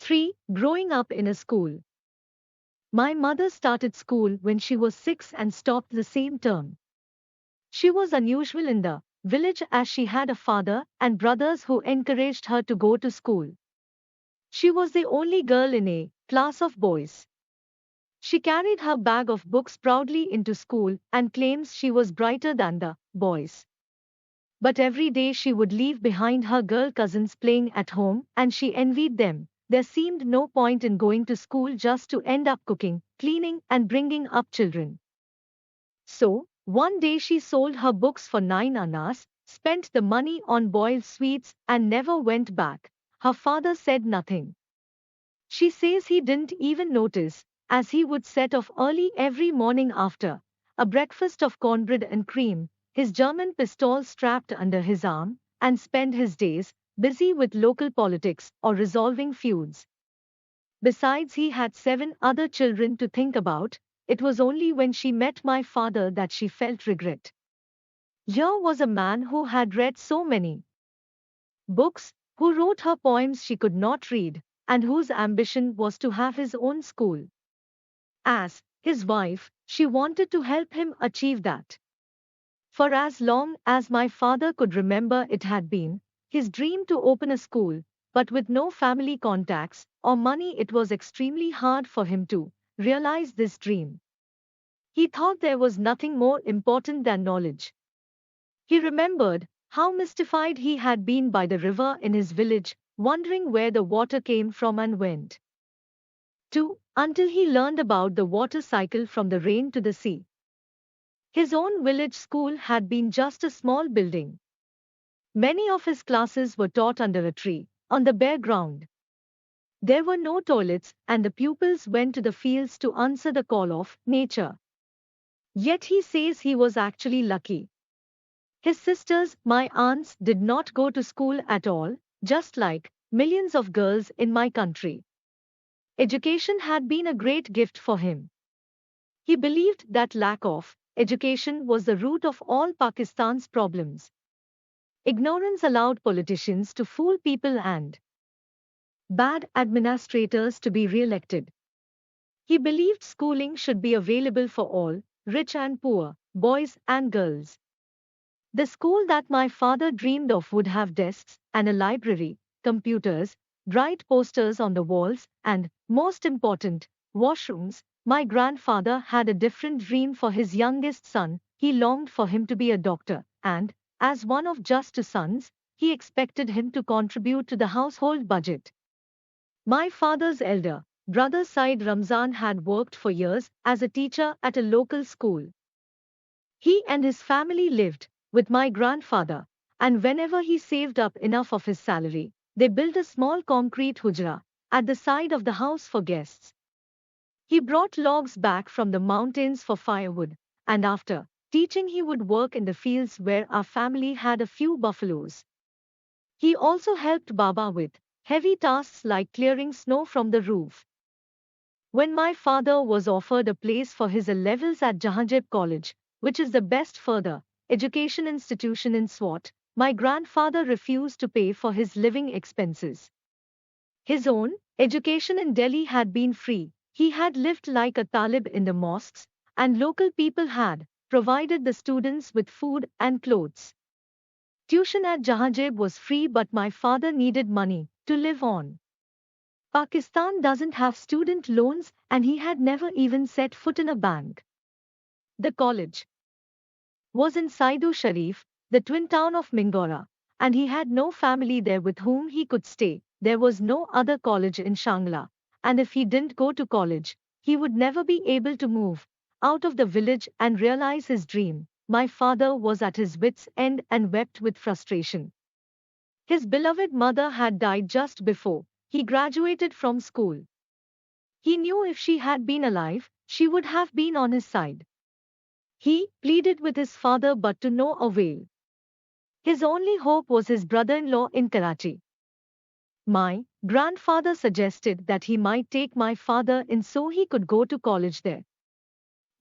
3. Growing up in a school. My mother started school when she was 6 and stopped the same term. She was unusual in the village as she had a father and brothers who encouraged her to go to school. She was the only girl in a class of boys. She carried her bag of books proudly into school and claims she was brighter than the boys. But every day she would leave behind her girl cousins playing at home and she envied them. There seemed no point in going to school just to end up cooking, cleaning, and bringing up children. So, one day she sold her books for 9 annas, spent the money on boiled sweets, and never went back. Her father said nothing. She says he didn't even notice, as he would set off early every morning after a breakfast of cornbread and cream, his German pistol strapped under his arm, and spend his days busy with local politics or resolving feuds. Besides, he had 7 other children to think about. It was only when she met my father that she felt regret. Here was a man who had read so many books, who wrote her poems she could not read, and whose ambition was to have his own school. As his wife, she wanted to help him achieve that. For as long as my father could remember, it had been his dream to open a school, but with no family contacts or money, it was extremely hard for him to realize this dream. He thought there was nothing more important than knowledge. He remembered how mystified he had been by the river in his village, wondering where the water came from and went to, until he learned about the water cycle from the rain to the sea. His own village school had been just a small building. Many of his classes were taught under a tree, on the bare ground. There were no toilets, and the pupils went to the fields to answer the call of nature. Yet he says he was actually lucky. His sisters, my aunts, did not go to school at all, just like millions of girls in my country. Education had been a great gift for him. He believed that lack of education was the root of all Pakistan's problems. Ignorance allowed politicians to fool people and bad administrators to be re-elected. He believed schooling should be available for all, rich and poor, boys and girls. The school that my father dreamed of would have desks and a library, computers, bright posters on the walls, and, most important, washrooms. My grandfather had a different dream for his youngest son. He longed for him to be a doctor, and, as one of just 2 sons, he expected him to contribute to the household budget. My father's elder brother Said Ramzan had worked for years as a teacher at a local school. He and his family lived with my grandfather, and whenever he saved up enough of his salary, they built a small concrete hujra at the side of the house for guests. He brought logs back from the mountains for firewood, and after teaching, he would work in the fields where our family had a few buffaloes. He also helped Baba with heavy tasks like clearing snow from the roof. When my father was offered a place for his A-levels at Jahanjeb College, which is the best further education institution in Swat, my grandfather refused to pay for his living expenses. His own education in Delhi had been free. He had lived like a talib in the mosques, and local people had provided the students with food and clothes. Tuition at Jahanjeb was free, but my father needed money to live on. Pakistan doesn't have student loans, and he had never even set foot in a bank. The college was in Saidu Sharif, the twin town of Mingora, and he had no family there with whom he could stay. There was no other college in Shangla, and if he didn't go to college, he would never be able to move out of the village and realize his dream. My father was at his wits' end and wept with frustration. His beloved mother had died just before he graduated from school. He knew if she had been alive, she would have been on his side. He pleaded with his father, but to no avail. His only hope was his brother-in-law in Karachi. My grandfather suggested that he might take my father in so he could go to college there.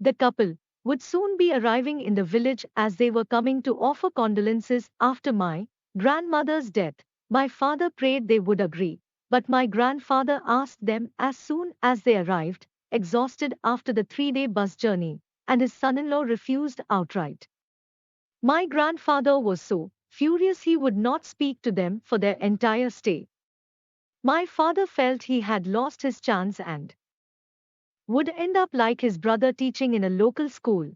The couple would soon be arriving in the village as they were coming to offer condolences after my grandmother's death. My father prayed they would agree, but my grandfather asked them as soon as they arrived, exhausted after the 3-day bus journey, and his son-in-law refused outright. My grandfather was so furious he would not speak to them for their entire stay. My father felt he had lost his chance and would end up like his brother teaching in a local school.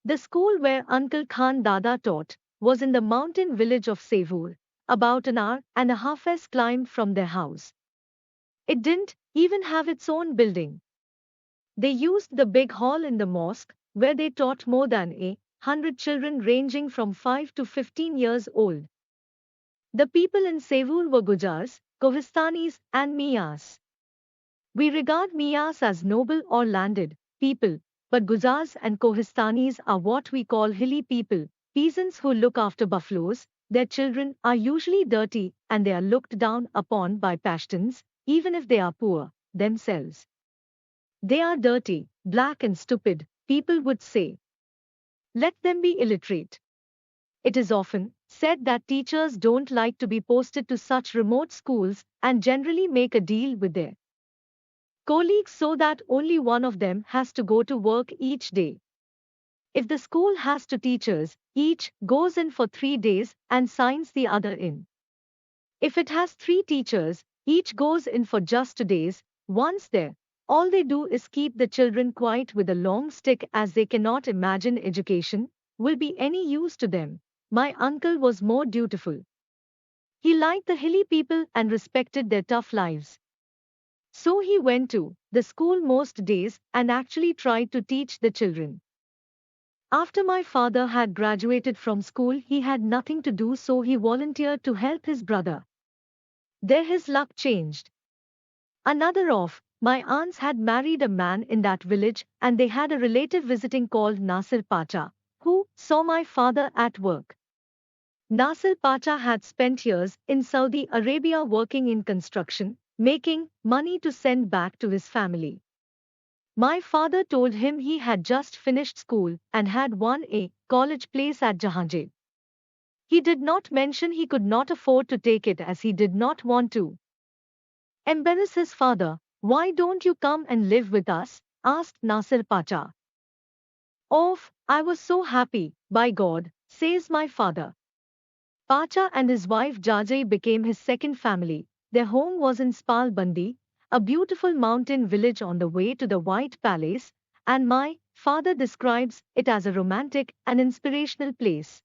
The school where Uncle Khan Dada taught was in the mountain village of Sevur, about an hour and a half's climb from their house. It didn't even have its own building. They used the big hall in the mosque, where they taught more than 100 children ranging from 5 to 15 years old. The people in Sevur were Gujars, Kohistanis, and Miyas. We regard Miyas as noble or landed people, but Gujars and Kohistanis are what we call hilly people, peasants who look after buffaloes. Their children are usually dirty and they are looked down upon by Pashtuns, even if they are poor themselves. They are dirty, black and stupid, people would say. Let them be illiterate. It is often said that teachers don't like to be posted to such remote schools and generally make a deal with their colleagues so that only one of them has to go to work each day. If the school has two teachers, each goes in for 3 days and signs the other in. If it has 3 teachers, each goes in for just 2 days. Once there, all they do is keep the children quiet with a long stick as they cannot imagine education will be any use to them. My uncle was more dutiful. He liked the hilly people and respected their tough lives. So he went to the school most days and actually tried to teach the children. After my father had graduated from school, he had nothing to do, so he volunteered to help his brother. There his luck changed. Another of my aunts had married a man in that village, and they had a relative visiting called Nasir Pacha, who saw my father at work. Nasir Pacha had spent years in Saudi Arabia working in construction, making money to send back to his family. My father told him he had just finished school and had won a college place at Jahangir. He did not mention he could not afford to take it as he did not want to embarrass his father. Why don't you come and live with us? Asked Nasir Pacha. Oh, I was so happy, by God, says my father. Pacha and his wife Jajai became his second family. Their home was in Spalbandi, a beautiful mountain village on the way to the White Palace, and my father describes it as a romantic and inspirational place.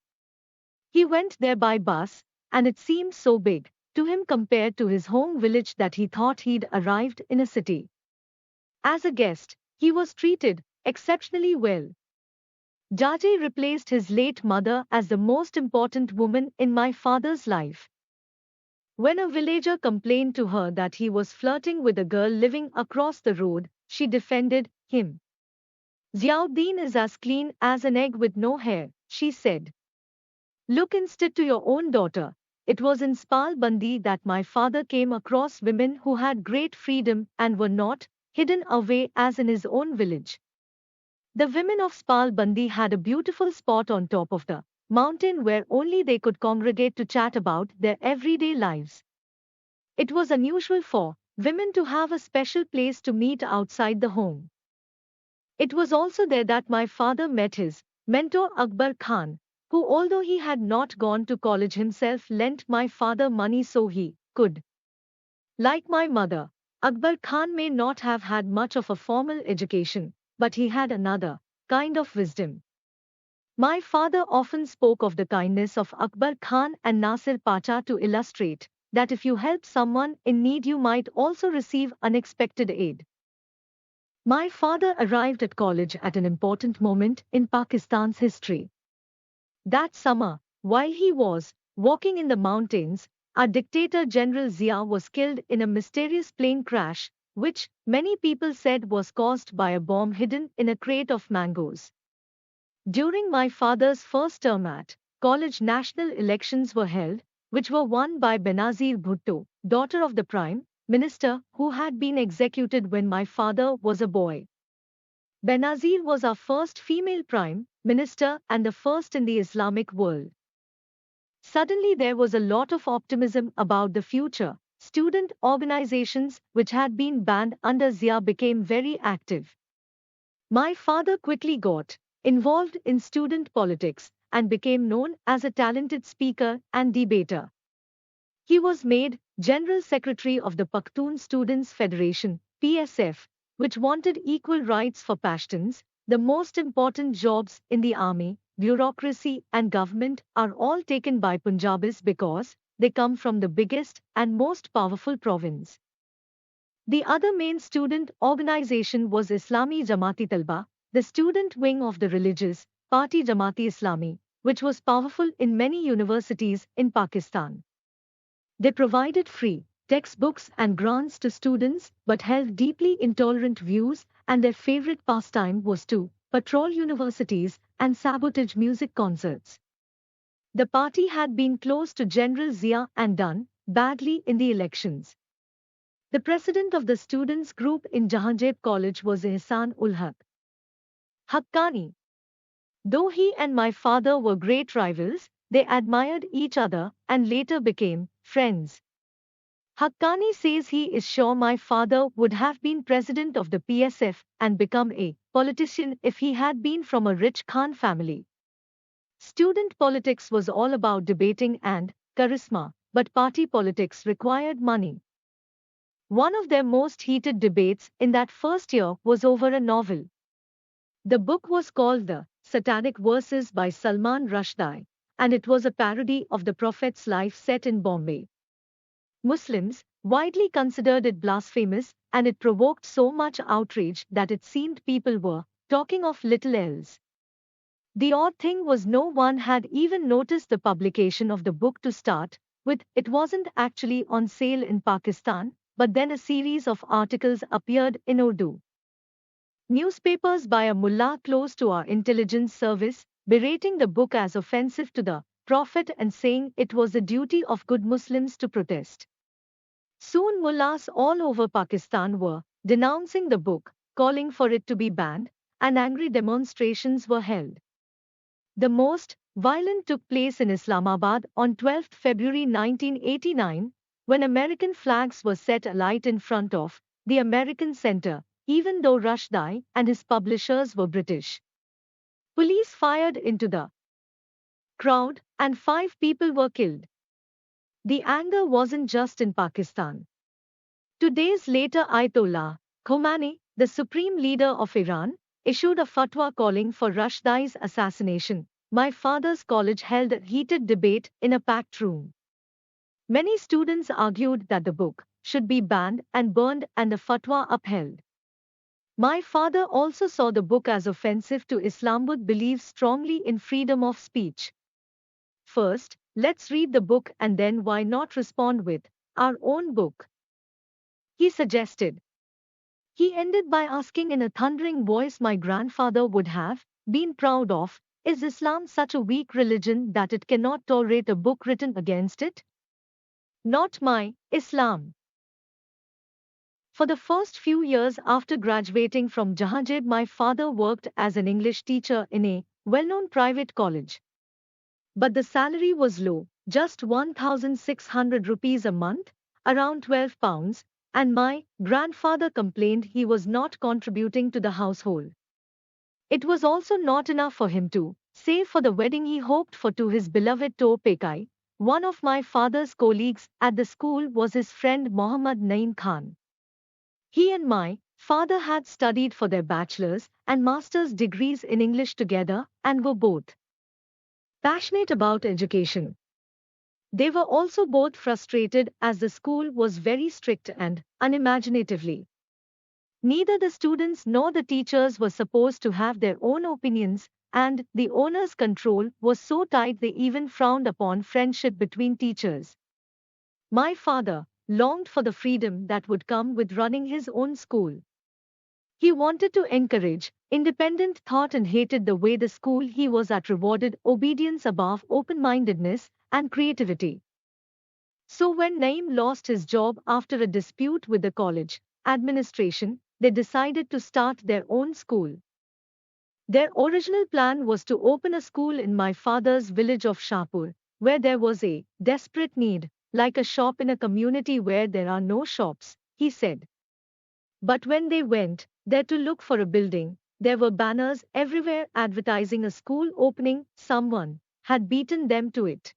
He went there by bus, and it seemed so big to him compared to his home village that he thought he'd arrived in a city. As a guest, he was treated exceptionally well. Jajai replaced his late mother as the most important woman in my father's life. When a villager complained to her that he was flirting with a girl living across the road, she defended him. Ziauddin is as clean as an egg with no hair, she said. Look instead to your own daughter. It was in Spalbandi that my father came across women who had great freedom and were not hidden away as in his own village. The women of Spalbandi had a beautiful spot on top of the mountain where only they could congregate to chat about their everyday lives. It was unusual for women to have a special place to meet outside the home. It was also there that my father met his mentor Akbar Khan, who, although he had not gone to college himself, lent my father money so he could. Like my mother, Akbar Khan may not have had much of a formal education, but he had another kind of wisdom. My father often spoke of the kindness of Akbar Khan and Nasir Pacha to illustrate that if you help someone in need, you might also receive unexpected aid. My father arrived at college at an important moment in Pakistan's history. That summer, while he was walking in the mountains, our dictator General Zia was killed in a mysterious plane crash, which many people said was caused by a bomb hidden in a crate of mangoes. During my father's first term at college, national elections were held, which were won by Benazir Bhutto, daughter of the Prime Minister, who had been executed when my father was a boy. Benazir was our first female Prime Minister and the first in the Islamic world. Suddenly there was a lot of optimism about the future, student organizations which had been banned under Zia became very active. My father quickly got involved in student politics and became known as a talented speaker and debater. He was made General Secretary of the Pakhtun Students Federation, PSF, which wanted equal rights for Pashtuns. The most important jobs in the army, bureaucracy, and government are all taken by Punjabis because they come from the biggest and most powerful province. The other main student organization was Islami Jamaati Talba, the student wing of the religious party Jamaati Islami, which was powerful in many universities in Pakistan. They provided free textbooks and grants to students but held deeply intolerant views, and their favorite pastime was to patrol universities and sabotage music concerts. The party had been close to General Zia and done badly in the elections. The president of the students' group in Jahangir College was Ihsan ul Haq Haqqani. Though he and my father were great rivals, they admired each other and later became friends. Haqqani says he is sure my father would have been president of the PSF and become a politician if he had been from a rich Khan family. Student politics was all about debating and charisma, but party politics required money. One of their most heated debates in that first year was over a novel. The book was called The Satanic Verses by Salman Rushdie, and it was a parody of the Prophet's life set in Bombay. Muslims widely considered it blasphemous, and it provoked so much outrage that it seemed people were talking of little else. The odd thing was no one had even noticed the publication of the book to start with. It wasn't actually on sale in Pakistan, but then a series of articles appeared in Urdu newspapers by a mullah close to our intelligence service, berating the book as offensive to the Prophet and saying it was the duty of good Muslims to protest. Soon mullahs all over Pakistan were denouncing the book, calling for it to be banned, and angry demonstrations were held. The most violent took place in Islamabad on 12 February 1989, when American flags were set alight in front of the American Center, even though Rushdie and his publishers were British. Police fired into the crowd, and 5 people were killed. The anger wasn't just in Pakistan. 2 days later, Ayatollah Khomeini, the supreme leader of Iran, issued a fatwa calling for Rushdie's assassination. My father's college held a heated debate in a packed room. Many students argued that the book should be banned and burned and the fatwa upheld. My father also saw the book as offensive to Islam but believes strongly in freedom of speech. First, let's read the book and then why not respond with our own book, he suggested. He ended by asking in a thundering voice my grandfather would have been proud of, is Islam such a weak religion that it cannot tolerate a book written against it? Not my Islam. For the first few years after graduating from Jahangir, my father worked as an English teacher in a well-known private college. But the salary was low, just 1,600 rupees a month, around £12, and my grandfather complained he was not contributing to the household. It was also not enough for him to save for the wedding he hoped for to his beloved To Pekai. One of my father's colleagues at the school was his friend Mohammad Naeem Khan. He and my father had studied for their bachelor's and master's degrees in English together and were both passionate about education. They were also both frustrated as the school was very strict and unimaginatively. Neither the students nor the teachers were supposed to have their own opinions, and the owner's control was so tight they even frowned upon friendship between teachers. My father longed for the freedom that would come with running his own school. He wanted to encourage independent thought and hated the way the school he was at rewarded obedience above open-mindedness and creativity. So when Naeem lost his job after a dispute with the college administration, they decided to start their own school. Their original plan was to open a school in my father's village of Shahpur, where there was a desperate need. like a shop in a community where there are no shops, he said. But when they went there to look for a building, there were banners everywhere advertising a school opening. Someone had beaten them to it.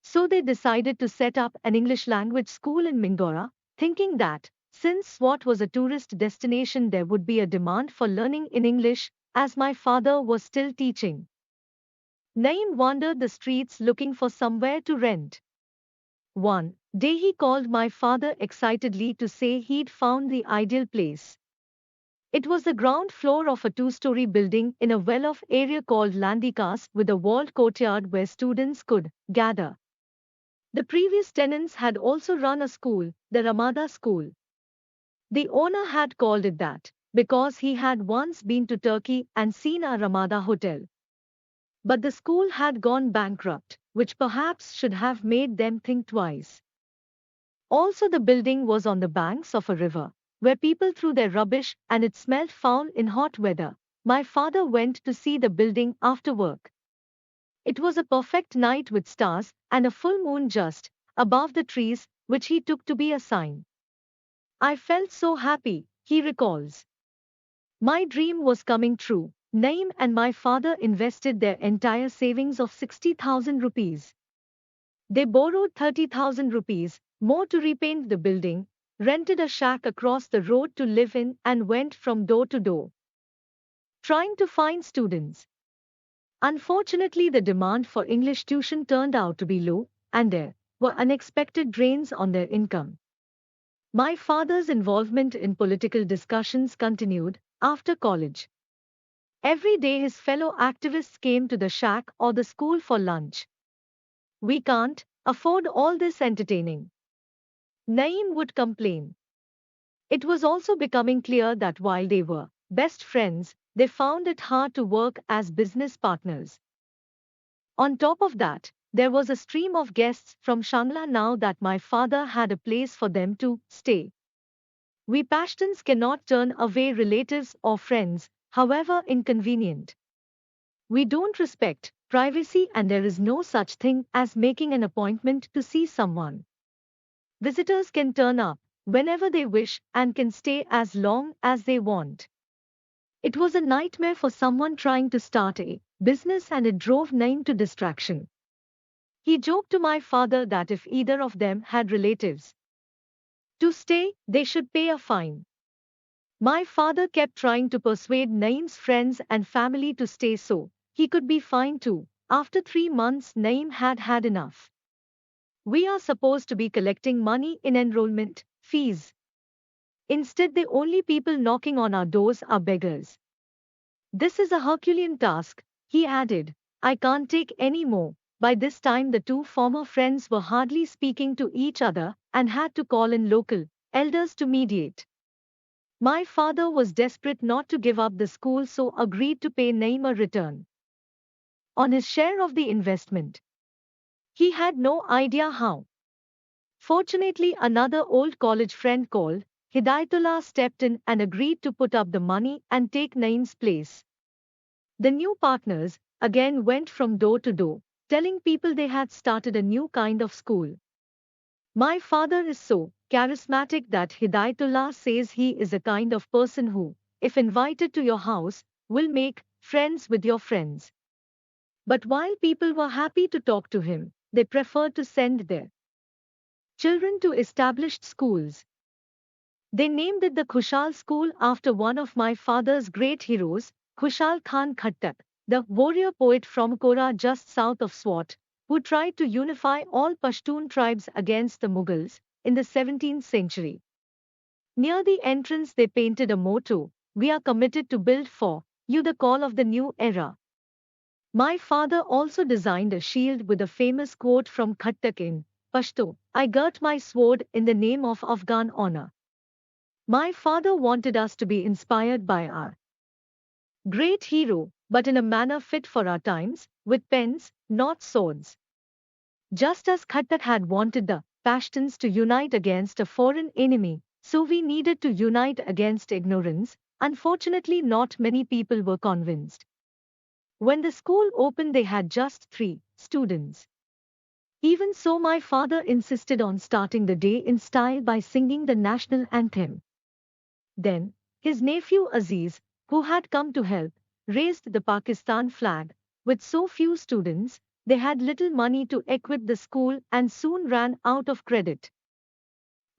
So they decided to set up an English language school in Mingora, thinking that, since what was a tourist destination, there would be a demand for learning in English, as my father was still teaching. Naim wandered the streets looking for somewhere to rent. One day he called my father excitedly to say he'd found the ideal place. It was the ground floor of a two-story building in a well-off area called Landikas with a walled courtyard where students could gather. The previous tenants had also run a school, the Ramada School. The owner had called it that because he had once been to Turkey and seen a Ramada hotel. But the school had gone bankrupt, which perhaps should have made them think twice. Also, the building was on the banks of a river, where people threw their rubbish and it smelled foul in hot weather. My father went to see the building after work. It was a perfect night with stars and a full moon just above the trees, which he took to be a sign. I felt so happy, he recalls. My dream was coming true. Naim and my father invested their entire savings of 60,000 rupees. They borrowed 30,000 rupees more to repaint the building, rented a shack across the road to live in, and went from door to door, trying to find students. Unfortunately, the demand for English tuition turned out to be low, and there were unexpected drains on their income. My father's involvement in political discussions continued after college. Every day his fellow activists came to the shack or the school for lunch. "We can't afford all this entertaining," Naeem would complain. It was also becoming clear that while they were best friends, they found it hard to work as business partners. On top of that, there was a stream of guests from Shangla now that my father had a place for them to stay. We Pashtuns cannot turn away relatives or friends, however inconvenient. We don't respect privacy and there is no such thing as making an appointment to see someone. Visitors can turn up whenever they wish and can stay as long as they want. It was a nightmare for someone trying to start a business and it drove Naim to distraction. He joked to my father that if either of them had relatives to stay, they should pay a fine. My father kept trying to persuade Naim's friends and family to stay so he could be fined too. After 3 months, Naim had had enough. "We are supposed to be collecting money in enrollment fees. Instead, the only people knocking on our doors are beggars. This is a Herculean task," he added. "I can't take any more." By this time, the two former friends were hardly speaking to each other and had to call in local elders to mediate. My father was desperate not to give up the school, so agreed to pay Naim a return on his share of the investment. He had no idea how. Fortunately, another old college friend called Hidayatullah stepped in and agreed to put up the money and take Naim's place. The new partners again went from door to door, telling people they had started a new kind of school. My father is so charismatic that Hidayatullah says he is a kind of person who, if invited to your house, will make friends with your friends. But while people were happy to talk to him, they preferred to send their children to established schools. They named it the Khushal School after one of my father's great heroes, Khushal Khan Khattak, the warrior poet from Kora just south of Swat, who tried to unify all Pashtun tribes against the Mughals in the 17th century. Near the entrance they painted a motto, "We are committed to build for you the call of the new era." My father also designed a shield with a famous quote from Khattak in Pashto, "I girt my sword in the name of Afghan honor." My father wanted us to be inspired by our great hero, but in a manner fit for our times, with pens, not swords. Just as Khattak had wanted the Pashtuns to unite against a foreign enemy, so we needed to unite against ignorance. Unfortunately, not many people were convinced. When the school opened, they had just 3 students. Even so, my father insisted on starting the day in style by singing the national anthem. Then, his nephew Aziz, who had come to help, raised the Pakistan flag. With so few students, they had little money to equip the school and soon ran out of credit.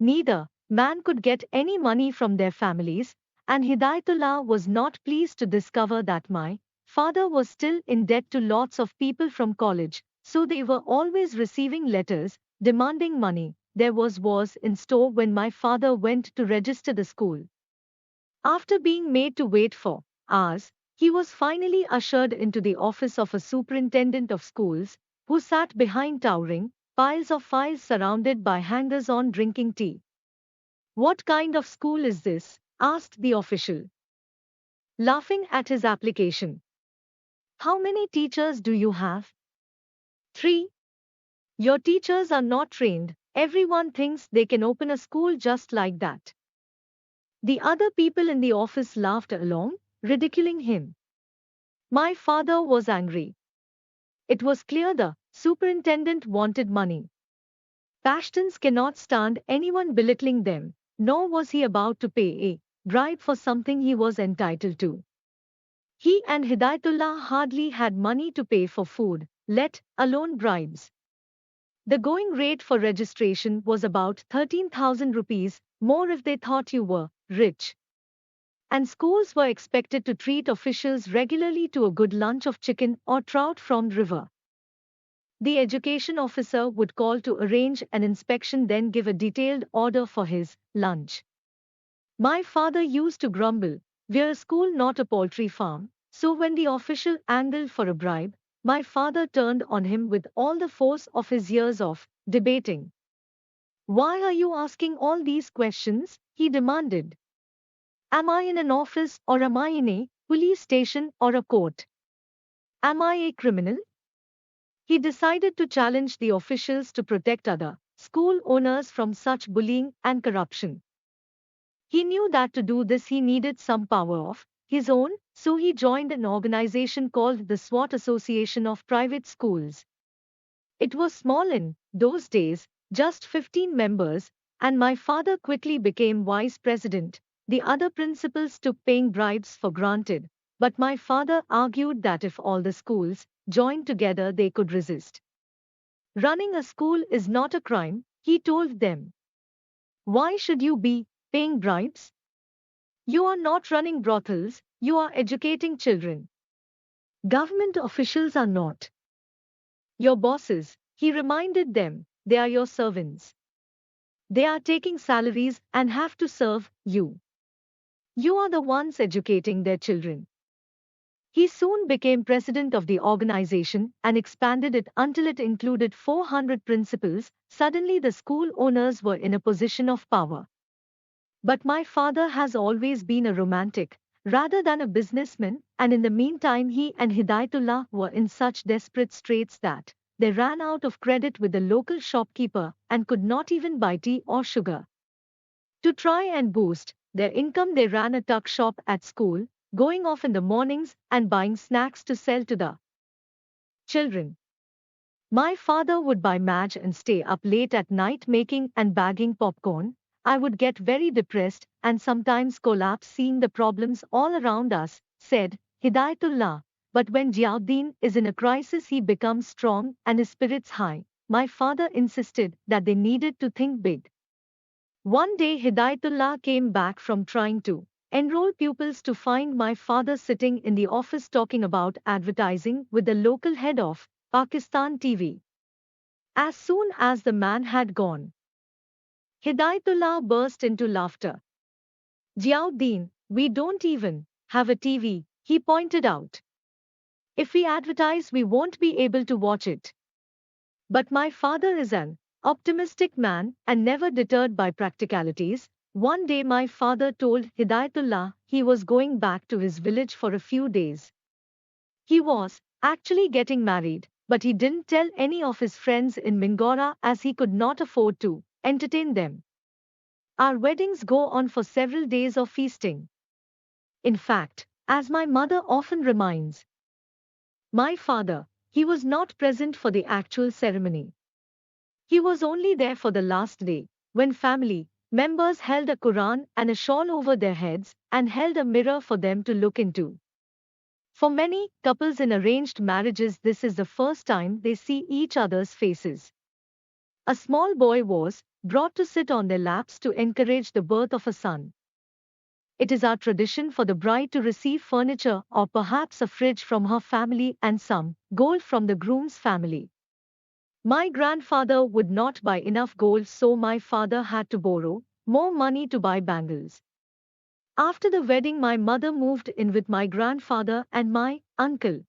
Neither man could get any money from their families, and Hidayatullah was not pleased to discover that my father was still in debt to lots of people from college, so they were always receiving letters demanding money. There was wars in store when my father went to register the school. After being made to wait for hours, he was finally ushered into the office of a superintendent of schools, who sat behind towering piles of files surrounded by hangers on drinking tea. "What kind of school is this?" asked the official, laughing at his application. "How many teachers do you have?" "Three." "Your teachers are not trained. Everyone thinks they can open a school just like that." The other people in the office laughed along, ridiculing him. My father was angry. It was clear the superintendent wanted money. Pashtuns cannot stand anyone belittling them, nor was he about to pay a bribe for something he was entitled to. He and Hidayatullah hardly had money to pay for food, let alone bribes. The going rate for registration was about 13,000 rupees, more if they thought you were rich. And schools were expected to treat officials regularly to a good lunch of chicken or trout from the river. The education officer would call to arrange an inspection, then give a detailed order for his lunch. My father used to grumble, "We're a school, not a poultry farm." So when the official angled for a bribe, my father turned on him with all the force of his years of debating. "Why are you asking all these questions?" he demanded. "Am I in an office, or am I in a police station or a court? Am I a criminal?" He decided to challenge the officials to protect other school owners from such bullying and corruption. He knew that to do this he needed some power of his own, so he joined an organization called the SWAT Association of Private Schools. It was small in those days, just 15 members, and my father quickly became vice president. The other principals took paying bribes for granted, but my father argued that if all the schools joined together they could resist. "Running a school is not a crime," he told them. "Why should you be paying bribes? You are not running brothels, you are educating children. Government officials are not your bosses," he reminded them. "They are your servants. They are taking salaries and have to serve you. You are the ones educating their children." He soon became president of the organization and expanded it until it included 400 principals. Suddenly, the school owners were in a position of power. But my father has always been a romantic, rather than a businessman, and in the meantime, he and Hidayatullah were in such desperate straits that they ran out of credit with the local shopkeeper and could not even buy tea or sugar. To try and boost their income, they ran a tuck shop at school, going off in the mornings and buying snacks to sell to the children. My father would buy match and stay up late at night making and bagging popcorn. I would get very depressed and sometimes collapse seeing the problems all around us, said Hidayatullah. But when Ziauddin is in a crisis, he becomes strong and his spirits high. My father insisted that they needed to think big. One day, Hidayatullah came back from trying to enroll pupils to find my father sitting in the office talking about advertising with the local head of Pakistan TV. As soon as the man had gone, Hidayatullah burst into laughter. "Ziauddin, we don't even have a TV," he pointed out. "If we advertise, we won't be able to watch it." But my father is an optimistic man and never deterred by practicalities. One day, my father told Hidayatullah he was going back to his village for a few days. He was actually getting married, but he didn't tell any of his friends in Mingora as he could not afford to entertain them. Our weddings go on for several days of feasting. In fact, as my mother often reminds my father, he was not present for the actual ceremony. He was only there for the last day, when family members held a Quran and a shawl over their heads and held a mirror for them to look into. For many couples in arranged marriages, this is the first time they see each other's faces. A small boy was brought to sit on their laps to encourage the birth of a son. It is our tradition for the bride to receive furniture or perhaps a fridge from her family and some gold from the groom's family. My grandfather would not buy enough gold, so my father had to borrow more money to buy bangles. After the wedding, my mother moved in with my grandfather and my uncle.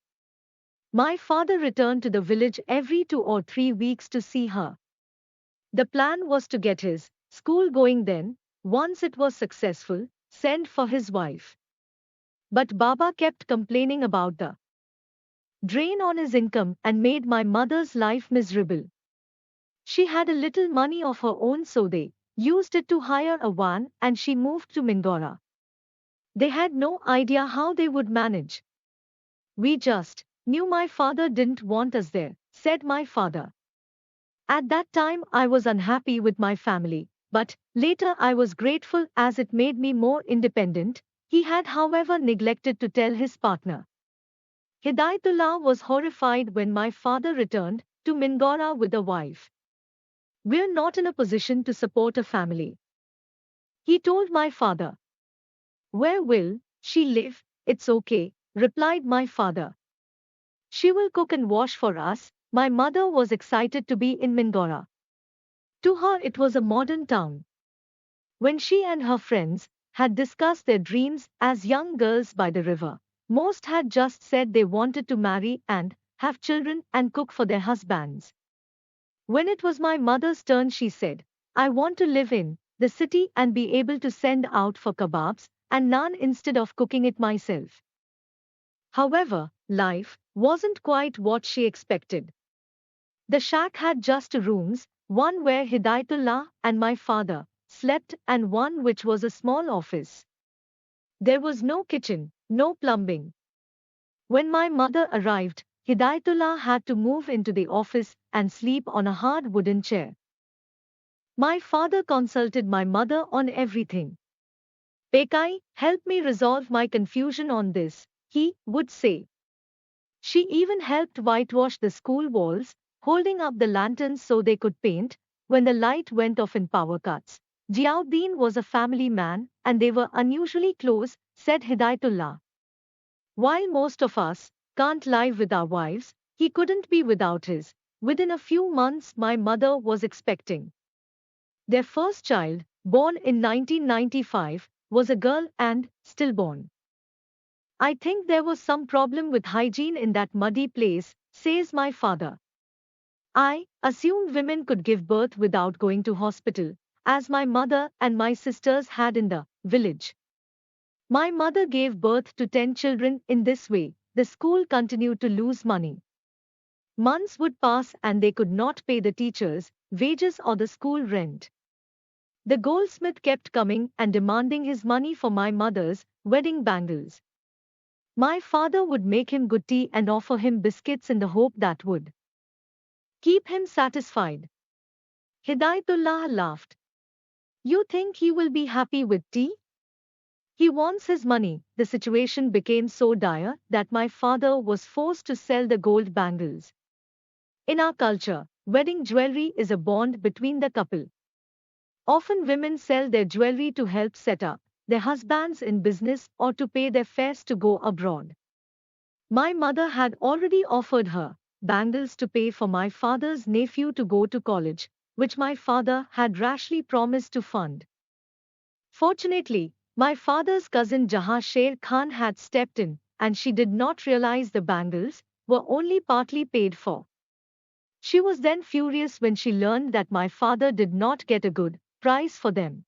My father returned to the village every 2 or 3 weeks to see her. The plan was to get his school going, then, once it was successful, send for his wife. But Baba kept complaining about the drain on his income and made my mother's life miserable. She had a little money of her own, so they used it to hire a van and she moved to Mingora. They had no idea how they would manage. We just knew my father didn't want us there, said my father. At that time I was unhappy with my family, but later I was grateful as it made me more independent. He had, however, neglected to tell his partner. Hidayatullah was horrified when my father returned to Mingora with a wife. We're not in a position to support a family, he told my father. Where will she live? It's okay, replied my father. She will cook and wash for us. My mother was excited to be in Mingora. To her, it was a modern town. When she and her friends had discussed their dreams as young girls by the river, most had just said they wanted to marry and have children and cook for their husbands. When it was my mother's turn, she said, I want to live in the city and be able to send out for kebabs and naan instead of cooking it myself. However, life wasn't quite what she expected. The shack had just 2 rooms, one where Hidayatullah and my father slept and one which was a small office. There was no kitchen, no plumbing. When my mother arrived, Hidayatullah had to move into the office and sleep on a hard wooden chair. My father consulted my mother on everything. Pekai, help me resolve my confusion on this, he would say. She even helped whitewash the school walls, holding up the lanterns so they could paint when the light went off in power cuts. Ziauddin was a family man, and they were unusually close, said Hidayatullah. While most of us can't live with our wives, he couldn't be without his. Within a few months, my mother was expecting their first child, born in 1995, was a girl and stillborn. I think there was some problem with hygiene in that muddy place, says my father. I assumed women could give birth without going to hospital, as my mother and my sisters had in the village. My mother gave birth to 10 children in this way. The school continued to lose money. Months would pass and they could not pay the teachers' wages or the school rent. The goldsmith kept coming and demanding his money for my mother's wedding bangles. My father would make him good tea and offer him biscuits in the hope that would keep him satisfied. Hidayatullah laughed. You think he will be happy with tea? He wants his money. The situation became so dire that my father was forced to sell the gold bangles. In our culture, wedding jewelry is a bond between the couple. Often women sell their jewelry to help set up their husbands in business or to pay their fares to go abroad. My mother had already offered her bangles to pay for my father's nephew to go to college, which my father had rashly promised to fund. Fortunately, my father's cousin Jahan Sher Khan had stepped in, and she did not realize the bangles were only partly paid for. She was then furious when she learned that my father did not get a good price for them.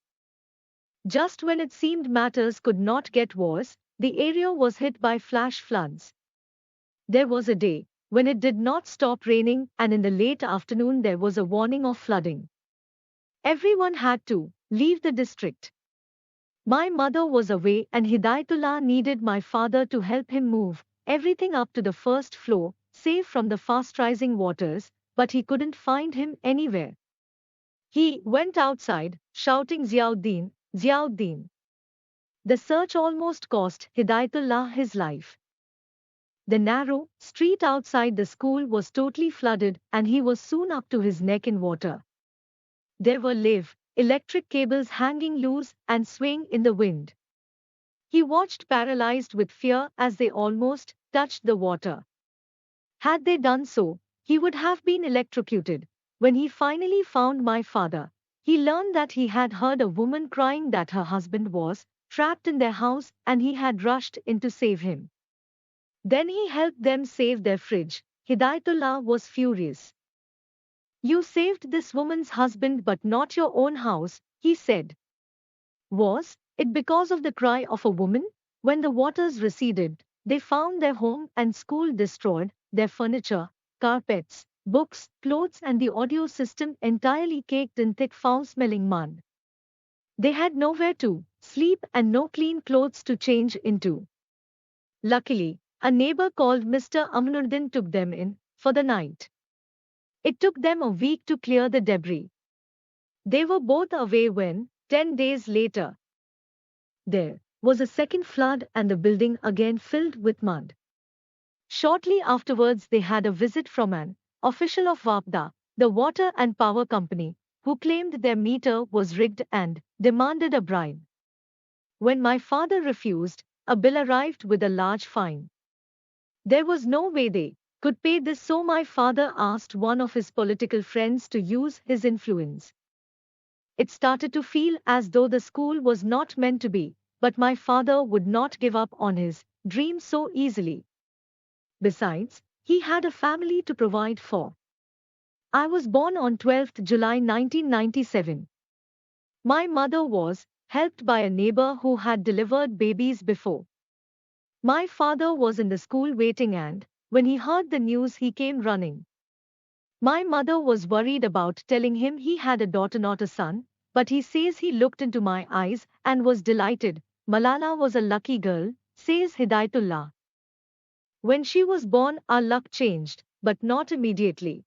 Just when it seemed matters could not get worse, the area was hit by flash floods. There was a day when it did not stop raining, and in the late afternoon there was a warning of flooding. Everyone had to leave the district. My mother was away and Hidayatullah needed my father to help him move everything up to the first floor, safe from the fast-rising waters, but he couldn't find him anywhere. He went outside, shouting Ziauddin, Ziauddin. The search almost cost Hidayatullah his life. The narrow street outside the school was totally flooded and he was soon up to his neck in water. There were live, electric cables hanging loose and swaying in the wind. He watched paralyzed with fear as they almost touched the water. Had they done so, he would have been electrocuted. When he finally found my father, he learned that he had heard a woman crying that her husband was trapped in their house and he had rushed in to save him. Then he helped them save their fridge. Hidayatullah was furious. You saved this woman's husband but not your own house, he said. Was it because of the cry of a woman? When the waters receded, they found their home and school destroyed, their furniture, carpets, books, clothes and the audio system entirely caked in thick foul-smelling mud. They had nowhere to sleep and no clean clothes to change into. Luckily, a neighbor called Mr. Amanuddin took them in for the night. It took them a week to clear the debris. They were both away when, 10 days later, there was a second flood and the building again filled with mud. Shortly afterwards they had a visit from an official of WAPDA, the water and power company, who claimed their meter was rigged and demanded a bribe. When my father refused, a bill arrived with a large fine. There was no way they could pay this, so my father asked one of his political friends to use his influence. It started to feel as though the school was not meant to be, but my father would not give up on his dream so easily. Besides, he had a family to provide for. I was born on 12th July 1997. My mother was helped by a neighbor who had delivered babies before. My father was in the school waiting and, when he heard the news, he came running. My mother was worried about telling him he had a daughter, not a son, but he says he looked into my eyes and was delighted. Malala was a lucky girl, says Hidayatullah. When she was born, our luck changed, but not immediately.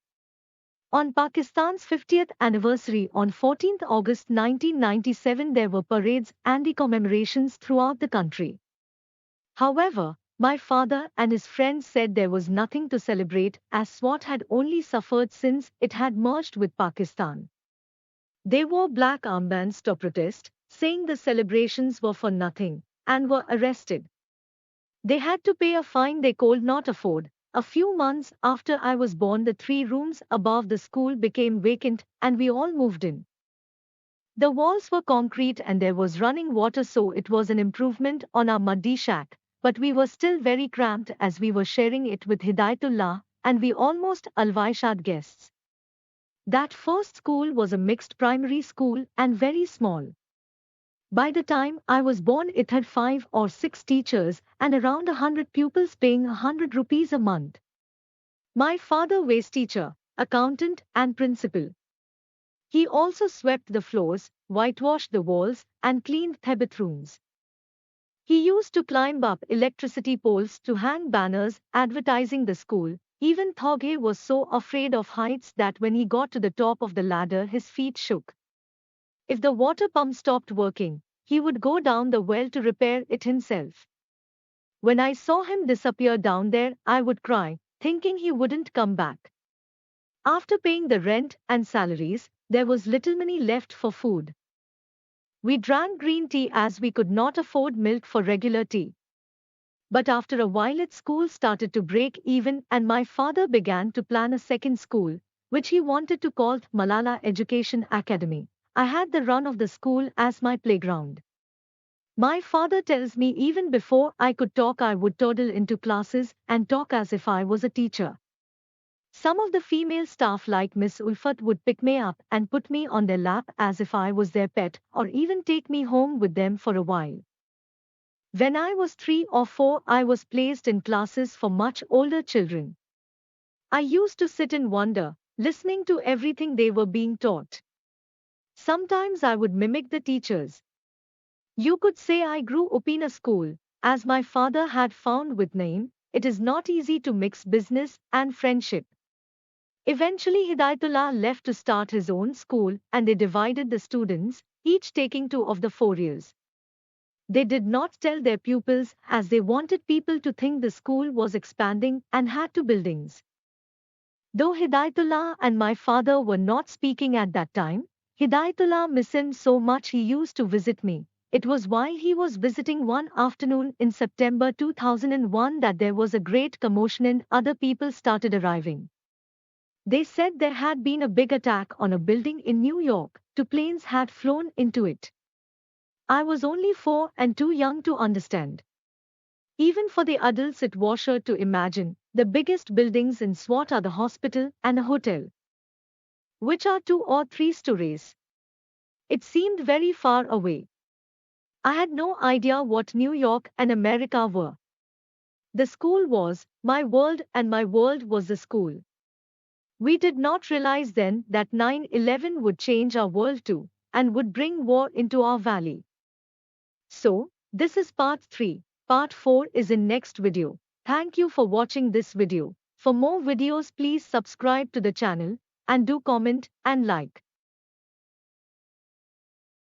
On Pakistan's 50th anniversary on 14th August 1997, there were parades and commemorations throughout the country. However, my father and his friends said there was nothing to celebrate as SWAT had only suffered since it had merged with Pakistan. They wore black armbands to protest, saying the celebrations were for nothing, and were arrested. They had to pay a fine they could not afford. A few months after I was born, the 3 rooms above the school became vacant and we all moved in. The walls were concrete and there was running water, so it was an improvement on our muddy shack. But we were still very cramped as we were sharing it with Hidayatullah, and we almost alwaishad guests. That first school was a mixed primary school and very small. By the time I was born, it had 5 or 6 teachers and around 100 pupils paying 100 rupees a month. My father was teacher, accountant and principal. He also swept the floors, whitewashed the walls and cleaned the bathrooms. He used to climb up electricity poles to hang banners advertising the school. Even Thoge was so afraid of heights that when he got to the top of the ladder his feet shook. If the water pump stopped working, he would go down the well to repair it himself. When I saw him disappear down there, I would cry, thinking he wouldn't come back. After paying the rent and salaries, there was little money left for food. We drank green tea as we could not afford milk for regular tea. But after a while its school started to break even and my father began to plan a second school, which he wanted to call Malala Education Academy. I had the run of the school as my playground. My father tells me even before I could talk I would toddle into classes and talk as if I was a teacher. Some of the female staff like Miss Ulfat would pick me up and put me on their lap as if I was their pet, or even take me home with them for a while. When I was 3 or 4, I was placed in classes for much older children. I used to sit in wonder, listening to everything they were being taught. Sometimes I would mimic the teachers. You could say I grew up in a school, as my father had found with Naeem. It is not easy to mix business and friendship. Eventually, Hidayatullah left to start his own school and they divided the students, each taking 2 of the 4 years. They did not tell their pupils as they wanted people to think the school was expanding and had 2 buildings. Though Hidayatullah and my father were not speaking at that time, Hidayatullah missed him so much he used to visit me. It was while he was visiting one afternoon in September 2001 that there was a great commotion and other people started arriving. They said there had been a big attack on a building in New York, 2 planes had flown into it. I was only 4 and too young to understand. Even for the adults, it was sure to imagine the biggest buildings in SWAT are the hospital and a hotel, which are 2 or 3 stories. It seemed very far away. I had no idea what New York and America were. The school was my world and my world was the school. We did not realize then that 9/11 would change our world too and would bring war into our valley. So, this is part 3. Part 4 is in next video. Thank you for watching this video. For more videos, please subscribe to the channel and do comment and like.